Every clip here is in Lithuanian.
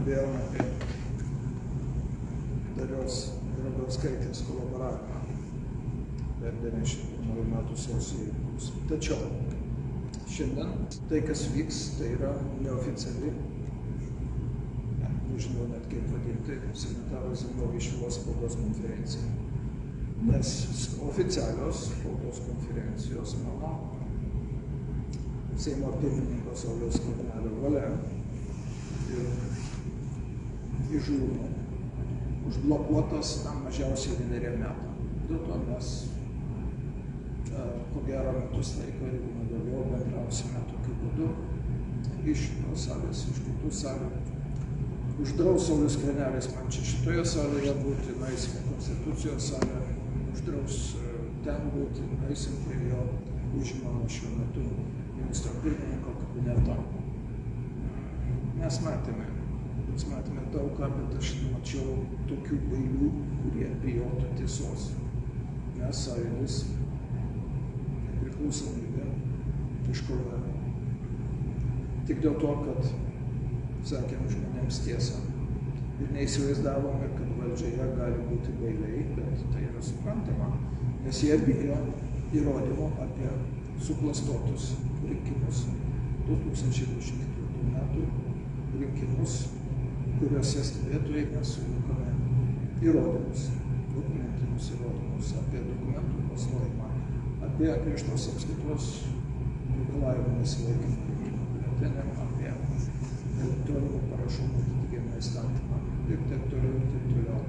kalbėjome apie Dalios Grabauskaitės kolaboravimą per 91 metų sausio įvykius. Tačiau šiandien tai, kas vyks, tai yra neoficiali, nežinau net kaip vadinti, signataro Zenovičiaus spaudos konferencija. Nes oficialios spaudos konferencijos mano Seimo pirmininko Sauliaus Skvernelio valia ir įžūlumu užblokuotas tam mažiausiai 1 metam. Dėl to mes ko gero metus laiko, jeigu daugiau, bendrausime tokiu būdu iš šitos salės, iš kitų salių. Uždraus Saulius Skvernelis man čia šitoje salėje būti, nueisime Konstitucijos salę, uždraus ten būti, nueisim prie jo užimamo šiuo metu ministro pirmininko kabineto. Mes matėme daug ką, bet aš nemačiau tokių bailių, kurie bijotų tiesos. Mes sąjūdis nepriklausomybę iškovojame. Tik dėl to, kad sakėm žmonėms tiesą. Ir neįsivaizdavome, kad valdžioje gali būti bailiai, bet tai yra suprantama, nes jie bijo įrodymų apie suklastotus rinkimus. 2024 metų rinkimus, kuriuose stebėtojai mes surinkome įrodymus, dokumentinius įrodymus apie dokumentų klastojimą, apie griežtos apskaitos reikalavimų nesilaikymą rinkimų biuleteniam, apie elektroninių parašų atitikimą įstatymą ir taip toliau.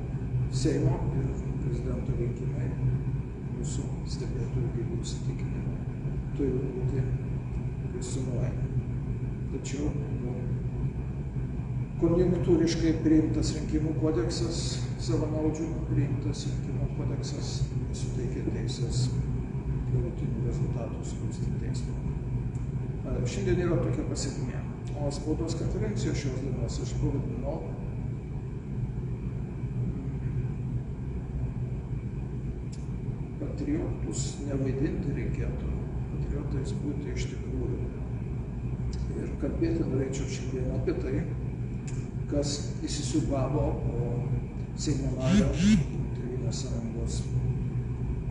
Seimo ir prezidento rinkimai mūsų stebėtojų gilių įsitikinimų turi būti kvestionuojami. Tačiau konjunktūriškai priimtas rinkimų kodeksas, savanaudžių priimtas rinkimų kodeksas nesuteikė teisės galutinių rezultatų skųsti teismui. Šiandien yra tokia pasekmė. O spaudos konferencijos šios dienos aš pavadinau patriotus nevaidinti reikėtų, patriotais būti iš tikrųjų. Ir kalbėti norėčiau šiandien apie tai, kas įsisiūbavo po Seimo nario Tėvynės sąjungos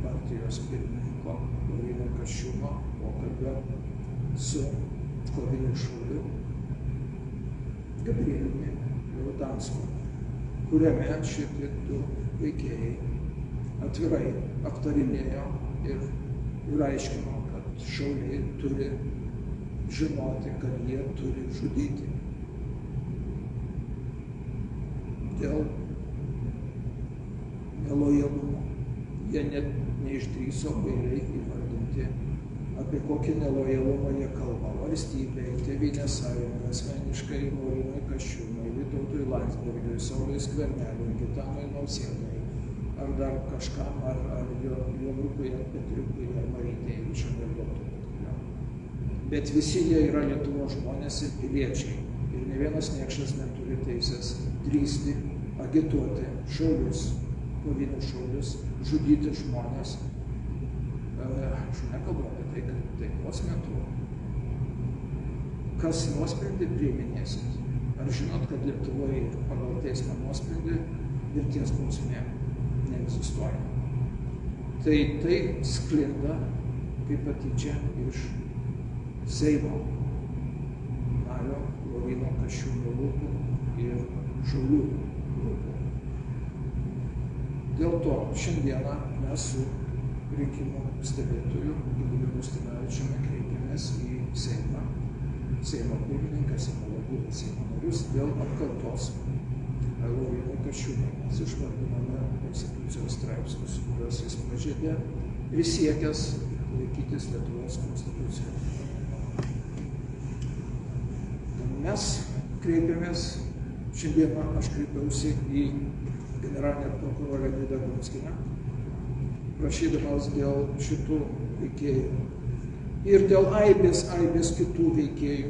partijos pirmininko Lauryno Kasčiūno pokalbio su koviniu šauliu Gabrieliumi Liaudansku, kuriame šitie du veikėjai atvirai aptarinėjo ir aiškino, kad šauliai turi žinoti, kad jie turi žudyti. Dėl nelojalumo. Jie net neišdrįso bailiai įvardinti, apie kokį nelojalumą jie kalba valstybei, Tėvynės sąjungai, asmeniškai Laurynui Kasčiūnui, Vytautui Landsbergiui, Sauliui Skverneliui, Gitanui Nausėdai, ar dar kažkam, ar Jonukui, ar Petriukui, ar Marytei iš Amerikotų. Bet visi jie yra Lietuvos žmonės ir piliečiai. Ir ne vienas niekšas neturi teisės drįsti, agituoti šaulius, kovinius šaulius, žudyti žmonės. Aš nekalbu apie tai, kad taikos metu. Kas nuosprendį priiminėsit? Ar žinot, kad Lietuvoje pagal teismo nuosprendį mirties bausmė neegzistuoja? Tai sklinda kaip patyčia iš Seimo nario Lauryno Kasčiūno lūpų ir šaulių lūpų. Dėl to šiandieną mes su rinkimų stebėtoju Gediminu Ustinavičiumi kreipėmės į Seimą, Seimo pirmininką, Seimo vadovą, Seimo narius dėl apkaltos Laurynui Kasčiūnui. Mes išvardiname Konstitucijos straipsnius, kuriuos jis pažeidė, prisiekęs laikytis Lietuvos Konstitucijos. Mes kreipėmės, šiandieną aš kreipiausi į generalinę prokurorę Liudą Grunskienę, prašydamas dėl šitų veikėjų ir dėl aibės kitų veikėjų,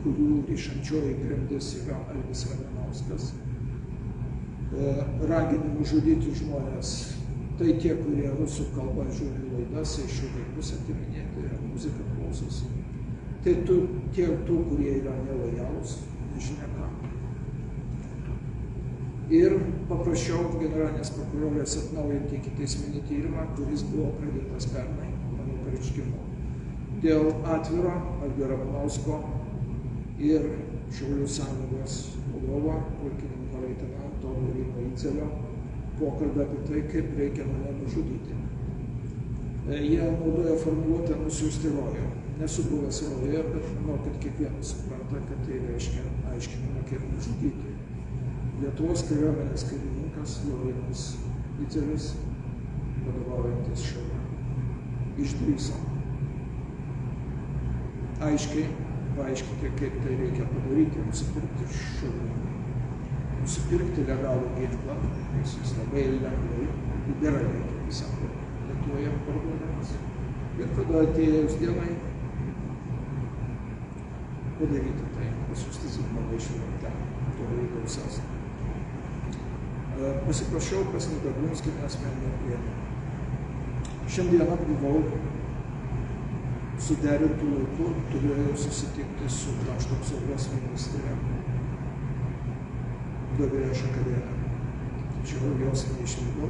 kurių ryšančioji grandis yra Algis Ramanauskas, raginimų žudyti žmonės. Tai tie, kurie rusų kalba žiūri laidas, iš jų vaikus atiminėti ir muziką klausosi. Tai tų, kurie yra nelojalūs, nežinia ką. ir paprašiau generalinės prokurorės atnaujinti ikiteisminį tyrimą, kuris buvo pradėtas pernai, mano pareiškimu, dėl atviro Algio Ramanausko ir Šaulių sąjungos vadovo, pulkininko leitenanto Lauryno Idzelio, pokalbį apie tai, kaip reikia mane nužudyti. Jie naudoja formuluotę nusiųsti rojų. Nesu buvęs rojuje, bet manau, kad kiekvienas supranta, kad tai reiškia aiškinimą, kaip nužudyti. Lietuvos kariuomenės karininkas Laurynas Idzelis, vadovaujantis šalia, išdrįso aiškiai paaiškinti, kaip tai reikia padaryti, nusipirkti šaunį, nusipirkti legalų ginklą, nes jis labai lengvai, liberaliai, kaip jis sako, Lietuvoje parduodamas. Ir tada atėjus dienai padaryti tai, pasiųsti Zigmandą išvertę, to Reigaus sąskaitą. Pasiprašiau pas Nidą Grunskienę asmeninę priėmimą. Šiandieną buvau suderintų laikų, turėjau susitikti su krašto apsaugos ministre Dovilė Šakalienė. Tačiau jos neišvykau.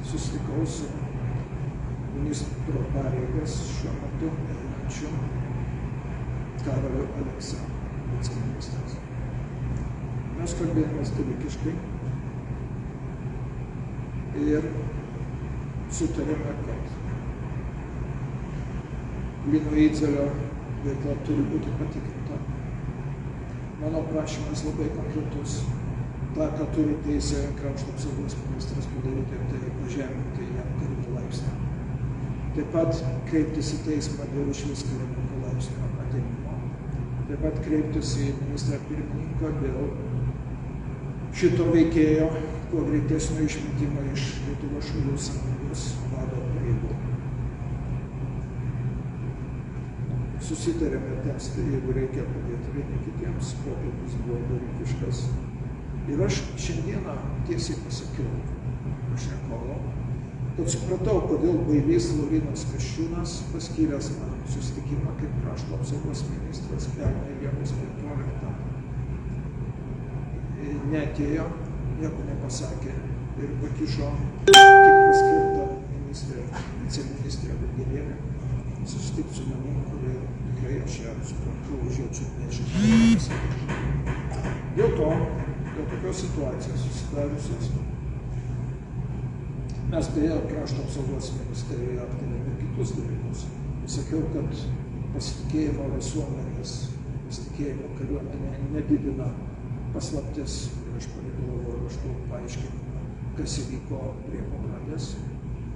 Susitikau su ministro pareigas šiuo metu einančiu Karoliu Aleksa, viceministras. Mes kalbėjomės dalykiškai ir sutarėme, kad Lino Idzelio veikla turi būti patikrinta. Mano prašymas labai konkretus. Ta, ką turi teisę krašto apsaugos ministras padaryti, tai pažeminti jam karinį laipsnį. Taip pat kreiptis į teismą dėl išvis karininko laipsnio atėmimo. Taip pat kreiptis į ministrą pirmininką dėl šito veikėjo kuo greitesnio išmetimo iš Lietuvos Šaulių sąjungos vado pareigų. Susitarėme tęsti, jeigu reikia padėti vieni kitiems, pokalbis buvo dalykiškas. Ir aš šiandieną tiesiai pasakiau pašnekovo, kad supratau, kodėl bailys Laurynas Kasčiūnas, paskyręs man susitikimą kaip krašto apsaugos ministras pernai Liepos 15, neatėjo, nieko nepasakė ir pakišo tik paskirtą viceministrę Virginienę susitikti su manim, kuri tikrai aš ją suprantu, užjaučiu nežinau. Dėl tokios situacijos susidariusios mes beje krašto apsaugos ministerijoje aptarėme ir kitus dalykus. Sakiau, kad pasitikėjimo visuomenės, pasitikėjimo kariuomenė nedidina paslaptis ir aš pareikalavau raštu paaiškinimą, kas įvyko prie Pabradės,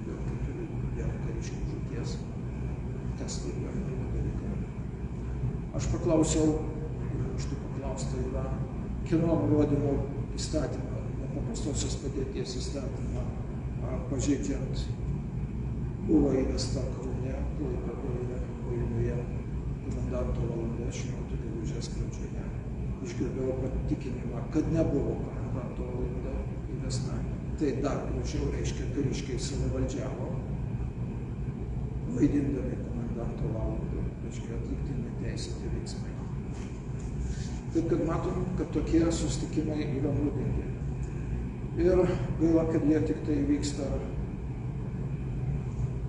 dėl 4 kariškių žūties, kas tai yra dalykai. Aš paklausiau, ir raštu paklausta yra, kieno nurodymų įstatymą, nepaprastosios padėties įstatymą, pažeidžiant buvo įvesta Kaune, Klaipėdoje, Vilniuje, komendanto valanda šiuo metu gegužės pradžioje. Išgirdau patikinimą, kad nebuvo komendanto valanda įvesta. Tai dar gražiau reiškia, kariškiai savivaldžiavo, vaidindami komendanto valandą, reiškia atlikti neteisėti veiksmai. Taip, kad matom, kad tokie susitikimai yra naudingi. Ir gaila, kad jie tik tai vyksta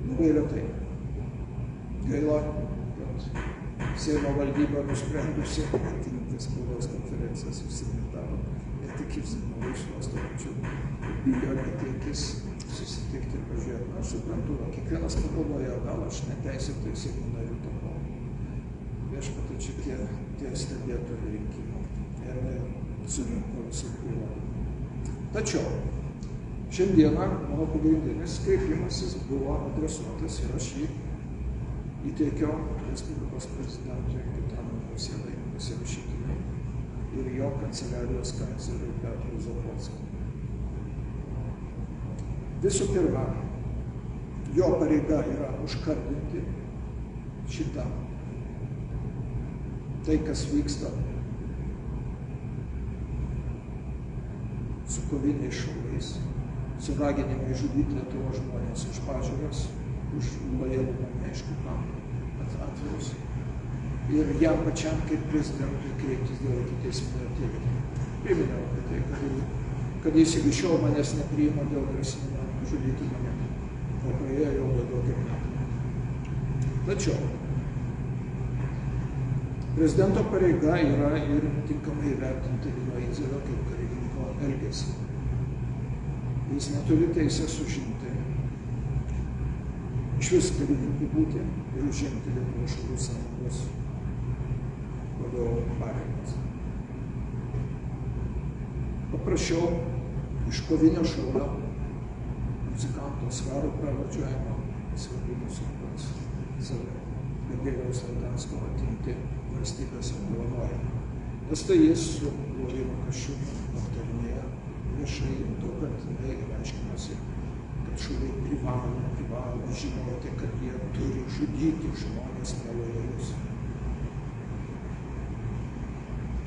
labai retai. Gaila, kad Seimo valdyba nusprendusi atinti spaudos konferencijas užsiminėdavo ir tik išsiminau iš tos tačiau bijo neteikis susitikti ir pažiūrėti. Aš suprantu, kiekvienas pagalvoja, gal aš neteisėtai Seimo narių tapau. Viešpatie čia tie stebėtojai rinkimų ir surinko visokių įrodymų. Tačiau šiandieną mano pagrindinis kreipimasis buvo adresuotas ir aš jį įteikiau Respublikos prezidentui Gitanui Nausėdai pasirašytinai ir jo kanceliarijos kancleriui Petrui Zaborskui. Visų pirma, jo pareiga yra užkardinti šitą tai, kas vyksta su koviniais šauliais, su raginimai žudyti Lietuvos žmonės už pažiūras, už lojalumą neaišku kam atvirus. Ir jam pačiam kaip prezidentui kreiptis dėl ikiteisminio tyrimo. Priminiau apie tai, kad kad jis iki šiol manęs nepriima dėl grasinimo žudyti mane, o praėjo jau daugiau kaip metų. Tačiau prezidento pareiga yra ir tinkamai įvertinti Lino Idzelio kaip karininko elgesį. Jis neturi teisės užimti, išvis karininku būti ir užimti Lietuvos šaulių sąjungos vadovo pareigas. Paprašiau iš kovinio šaulio muzikanto Svaro pravardžiavimo pasivadinusiu pats save Gabrieliaus Radansko atimti valstybės apdovanojimą. Nes tai jis su Laurynu Kasčiūnu aptarinėja viešai to, kad jinai aiškinosi, kad šauliai privalo žinoti, kad jie turi žudyti žmonės nelojalius.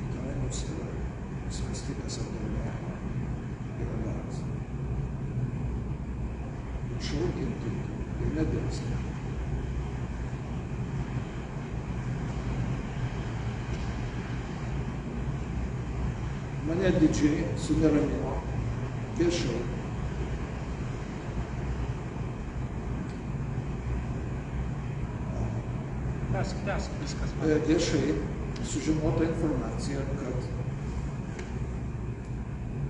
Gitanas Nausėda valstybės apdovanojimą yra gavęs. Prašau ginti ir nedelsti. Mane didžiai suneramino viešai viešai sužinota informacija, kad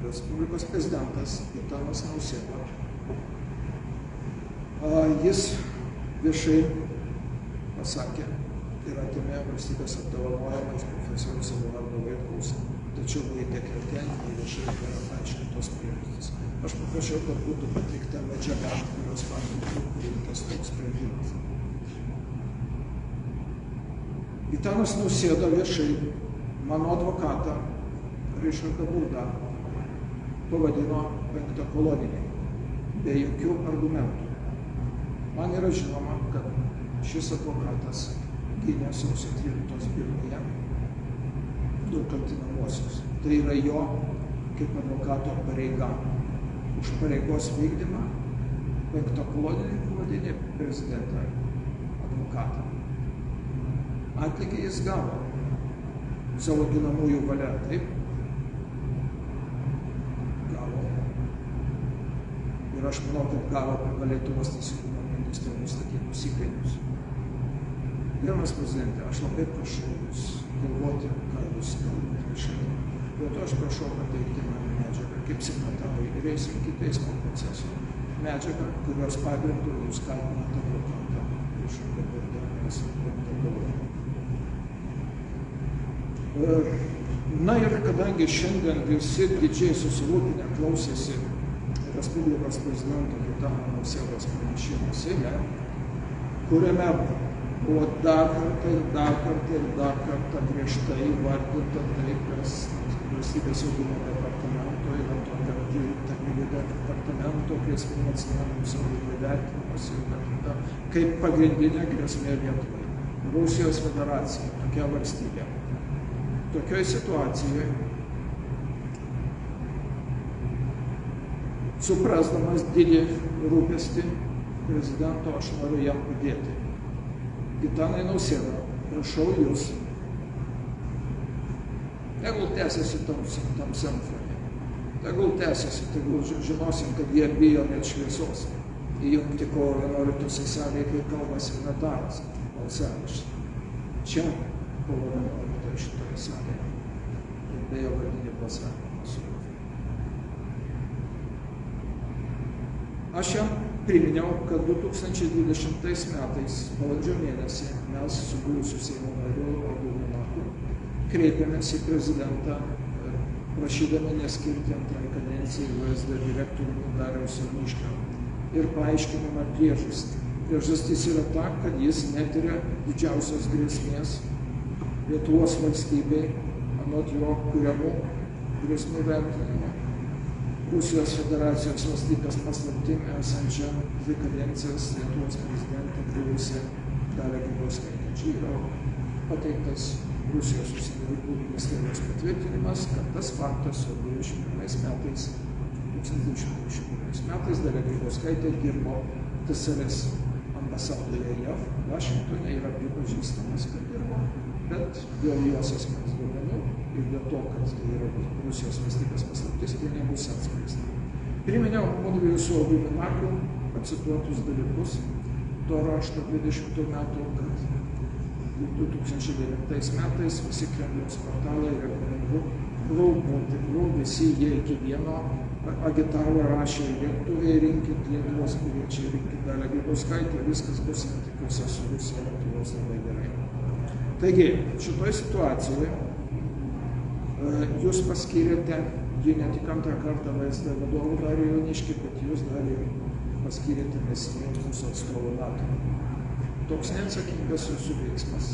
Respublikos prezidentas Gitanas Nausėda jis viešai pasakė ir atėmė valstybės apdovanojimą iš profesoriaus Eduardo Vaitkaus, tačiau nei dekrete, nei viešai yra paaiškintos priežastys. Aš paprašiau, kad būtų pateikta medžiaga, kurios būtų priimtas toks sprendimas. Gitanas Nausėda viešai mano advokatą Ričardą Burdą pavadino penktakoloniniai, be jokių argumentų. Man yra žinoma, kad šis advokatas gynė sausio 13 byloje du kaltinamuosius. Tai yra jo kaip advokato pareiga. Už pareigos vykdymą penktakoloniniai pavadinė prezidentą advokatą. Atlygį jis gavo savo ginamųjų valia, taip? Gavo. Ir aš manau, kad gavo pagal Lietuvos teisingumo ministro nustatytus įkainius. Gerbiamas prezidente, aš labai prašau jūs galvoti, ką jūs kalbate viešai. Dėl to aš prašau pateikti man medžiagą, kaip signatarui ir eisim iki teismo proceso. Medžiagą, kurios pagrindu jūs kalbinate advokatą Ričardą Burdą ir penktakoloniniai. Na ir kadangi šiandien visi didžiai susirūpinę klausėsi Respublikos prezidento Gitano Nausėdos pranešimo Seime, kuriame buvo dar kartą griežtai įvardinta tai, kas Valstybės saugumo departamento ir tarnybų departamento grėsmių nacionalinių saugumo vertinimas įvardinta kaip pagrindinė grėsmė Lietuvai. Rusijos federacija, tokia valstybė. Tokioj situacijoje, suprasdamas didį rūpestį prezidento, aš noriu jam padėti. Gitanai Nausėda, prašau jūs, tegul tęsiasi tamsiam fone, tegul tęsiasi, tegul žinosim, kad jie bijo net šviesos. Įjungti kovo 11 salėje, kai kalbas signataras, balsavimas. Čia kovo 11 šitoje salėje. Ir beje vardinį balsavimą surūpė. Aš jam priminiau, kad 2020 metais, balandžio mėnesį, mes su buvusiu Seimo nariu Arūnu Naku kreipėmės į prezidentą, prašydami neskirti antrai kadencijai VSD direktorių Dariaus Jauniškio ir paaiškinimą priežastį. Priežastis yra ta, kad jis netiria didžiausios grėsmės Lietuvos valstybei, anot jo kuriamų grėsmių vertinimo, Rusijos federacijos valstybės paslaptim esančią dvi kadencijas Lietuvos prezidentą buvusią Dalią Grybauskaitę. Čia yra pateiktas Rusijos užsienio reikalų ministerijos patvirtinimas, kad tas faktas 1921 metais Dalia Grybauskaitė dirbo TSRS ambasadoje JAV, Vašingtone yra pripažįstamas, kad dirbo, bet dėl jos asmens duomenų ir dėl to, kad tai yra Rusijos valstybės paslaptis paslaptis ir nebus atskleista. Priminiau mudviejų su Audriumi Naku pacituotus dalykus to rašto 20 metų, kad 2009 metais visi Kremliaus portalai rekomendavo, visi jie iki vieno agitavo, rašė Lietuvai, rinkit Lietuvos piliečiai, rinkit Dalią Grybauskaitę, viskas bus santykiuose su Rusija Lietuvos labai gerai. Taigi, šitoj situacijoje jūs paskyrėte, ji ne tik antrą kartą VSD vadovų Darių Jauniškį, bet jūs dar ir paskyrėte neseniai mūsų atstovų NATO. Toks neatsakingas jūsų veiksmas.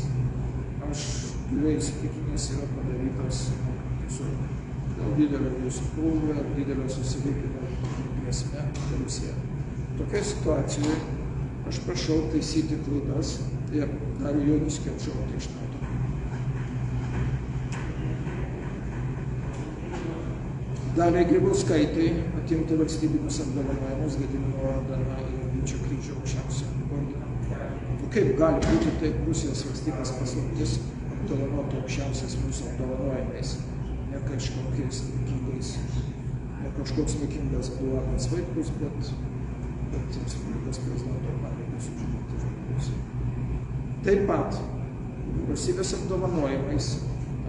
Aš giliai įsitikinęs yra padarytas tiesiog dėl didelio jūsų krūvio ir didelio susirūpinimo grėsme Rusija. Tokia situacijoje aš prašau taisyti klaidas ir Darių Jauniškį atšaukti iš NATO. Daliai Grybauskaitai atimti valstybinius apdovanojimus Gedimino ordiną ir Vyčio kryžių aukščiausio ordiną. Kaip gali būti taip Rusijos valstybės paslaptis apdovanoti aukščiausiais mūsų apdovanojimais? Ne kažkokiais nikingais, ne kažkoks nikingas Eduardas Vaitkus, bet Respublikos prezidento pareigas užimti žmogus. Taip pat valstybės apdovanojimais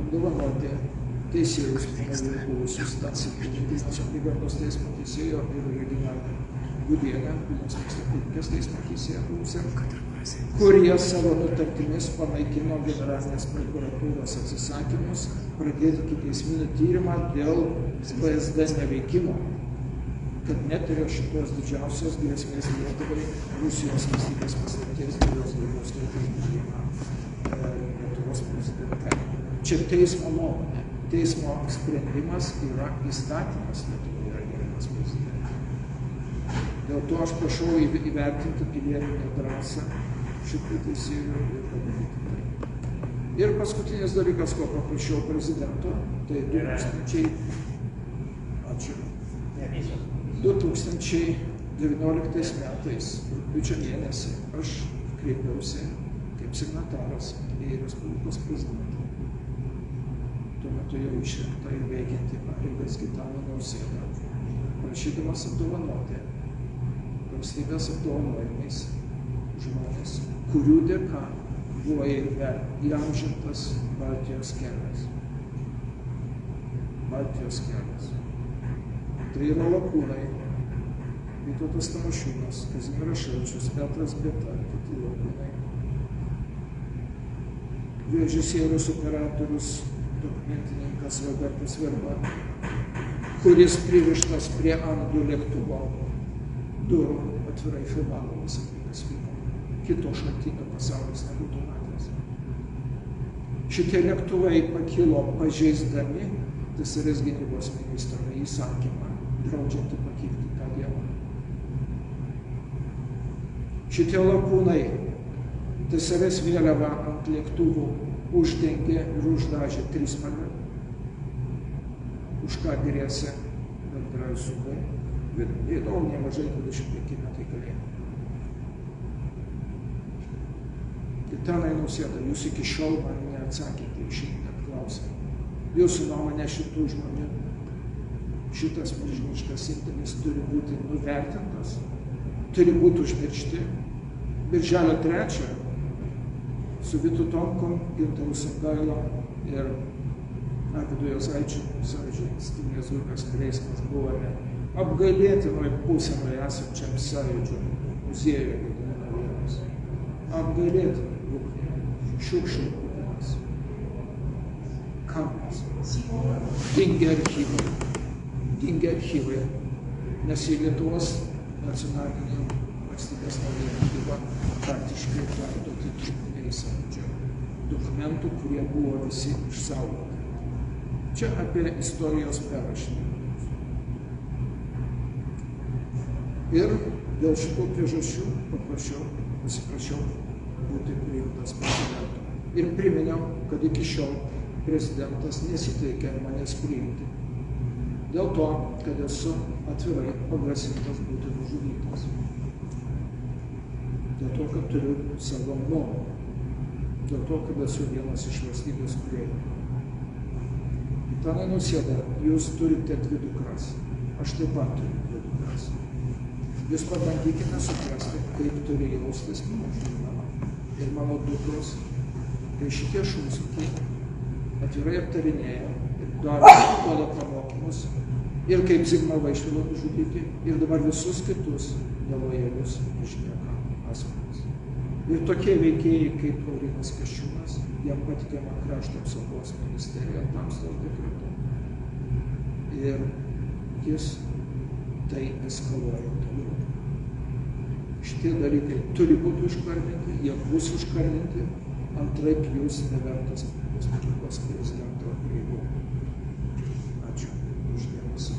apdovanoti teisėjus buvusius Stasį Vilniaus apygardos teismo teisėjo ir Reginą Gudienę, Vilniaus apygardos teismo teisėją buvusią, kurie savo nutartimis panaikino generalinės prokuratūros atsisakymus pradėti ikiteisminį tyrimą dėl VSD neveikimo, kad neturėjo šitos didžiausios grėsmės Lietuvai Rusijos valstybės paslapties Dalios Grybauskaitės tyrimą Lietuvos prezidente. Čia teismo nuomonė. Teismo sprendimas yra įstatymas Lietuvoje, gerbiamas prezidente. Dėl to aš prašau įvertinti pilietinę drąsą šitų teisėjų ir padaryti tai. Ir paskutinis dalykas, ko paprašiau prezidento, tai 2019 metais, rugpjūčio mėnesį, aš kreipiausi kaip signataras į Respublikos prezidentą. Tuo metu jau išrinkta ir veikianti pareigas Gitaną Nausėdą, prašydamas apdovanoti valstybės apdovanojimais žmonės, kurių dėka buvo įamžintas Baltijos kelias. Baltijos kelias. Tai yra Lakūnai, Vytautas Tamošiūnas, Kazimieras Šalčius, Petras Bėta, kiti Lakūnai. Režisierius, operatorius, dokumentininkas Robertas Verba, kuris pririštas prie Andų lėktuvo durų atvirai filmavo visą tai, kas vyko. Kito šaltinio pasaulis nebūtų matęs. Šitie lėktuvai pakilo pažeisdami TSRS gynybos ministro įsakymą, draudžiantį pakilti tą dieną. Šitie lakūnai TSRS vėliavą ant lėktuvų uždengė ir uždažė trispalvę, už ką grėsė bendrai sudai. Vėliau nemažai 25 metai kalėjimo. Gitanai Nausėda, jūs iki šiol man neatsakėte į šitą klausimą. Jūsų nuomonė šitų žmonių, šitas milžiniškas indėlis turi būti nuvertintas, turi būti užmiršti. Birželio 3 su Vitu Tomkum, Gintaru Songaila ir Arvydu Juozaičiu, Stinės Zulkas kuriais mes buvome apgailėtinoj būsenoje esančiam Sąjūdžio muziejuje Gedimino vietos. Apgailėtinoj būklėje, šiukšlių kupinas, kampas, dingi archyvai, nes į Lietuvos nacionalinį valstybės narį archyvą praktiškai perduoti trupiniai Sąjūdžio dokumentų, kurie buvo visi išsaugoti. Čia apie istorijos perrašymą. Ir dėl šitų priežasčių pasiprašiau būti priimtas prezidento. Ir priminiau, kad iki šiol prezidentas nesiteikė manęs priimti. Dėl to, kad esu atvirai pagrasintas būti nužudytas. Dėl to, kad turiu savo nuomonę. Dėl to, kad esu vienas iš valstybės kūrėjų. Antanai Nausėda, jūs turite 2 dukras. Aš taip pat turiu 2 dukras. Jūs pabandykite suprasti, kaip turi jaustis mano žmona ir mano dukros, kai šitie šūsniai atvirai aptarinėja ir duoda pamokymus ir kaip Zigmą Vaišvilą nužudyti ir dabar visus kitus nelojalius išlieka asmenys. Ir tokie veikėjai kaip Laurynas Kasčiūnas, jam patikima Krašto apsaugos ministerija tamstos dekretu. Ir jis tai eskaluoja toliau. Šitie dalykai turi būti užkardinti, jie bus užkardinti, antraip jūs nevertas Respublikos prezidento pareigų. Ačiū už dėmesį.